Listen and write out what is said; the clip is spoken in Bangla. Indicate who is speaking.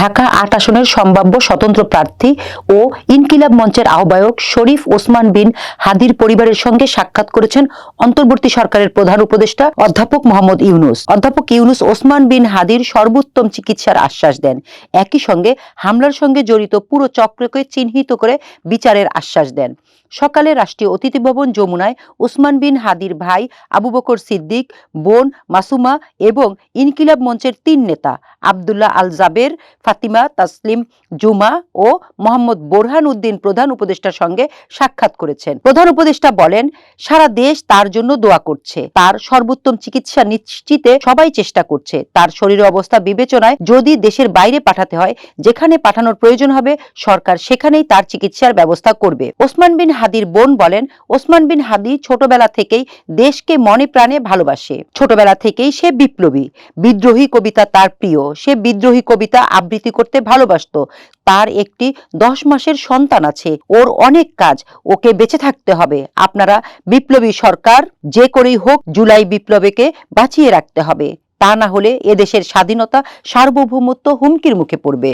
Speaker 1: ঢাকা ৮ আসনের সম্ভাব্য স্বতন্ত্র প্রার্থী ও ইনকিলাব মঞ্চের আহ্বায়ক শরীফ ওসমান বিন হাদির পরিবারের সঙ্গে সাক্ষাৎ করেছেন অন্তর্বর্তী সরকারের প্রধান উপদেষ্টা অধ্যাপক মোহাম্মদ ইউনূস। অধ্যাপক ইউনূস ওসমান বিন হাদির সর্বোত্তম চিকিৎসার আশ্বাস দেন। একই সঙ্গে হামলার সঙ্গে জড়িত পুরো চক্রকে চিহ্নিত করে বিচারের আশ্বাস দেন। সকালে রাষ্ট্রীয় অতিথি ভবন যমুনায় ওসমান বিন হাদির ভাই আবু বকর সিদ্দিক, বোন মাসুমা এবং ইনকিলাব মঞ্চের ৩ নেতা আব্দুল্লাহ আল জাবের, ফাতিমা তাসলিম জুমা ও মোহাম্মদ বোরহান উদ্দিন প্রধান উপদেষ্টার সঙ্গে সাক্ষাৎ করেছেন। প্রধান উপদেষ্টা বলেন, সারা দেশ তার জন্য দোয়া করছে, তার সর্বোত্তম চিকিৎসা নিশ্চিতে সবাই চেষ্টা করছে। তার শরীরের অবস্থা বিবেচনায় যদি দেশের বাইরে পাঠাতে হয়, যেখানে পাঠানোর প্রয়োজন হবে সরকার সেখানেই তার চিকিৎসার ব্যবস্থা করবে। ওসমান বিন হাদির বোন বলেন, ওসমান বিন হাদি ছোটবেলা থেকেই দেশকে মনে প্রাণে ভালোবাসে। ছোটবেলা থেকেই সে বিপ্লবী। বিদ্রোহী কবিতা তার প্রিয়। সে বিদ্রোহী কবিতা আবৃত্তি করতে ভালোবাসতো। তার একটি 10 মাসের সন্তান আছে। ওর অনেক কাজ, ওকে বেঁচে থাকতে হবে। আপনারা বিপ্লবী সরকার যে করেই হোক জুলাই বিপ্লবীকে বাঁচিয়ে রাখতে হবে, তা না হলে এদেশের স্বাধীনতা সার্বভৌমত্ব হুমকির মুখে পড়বে।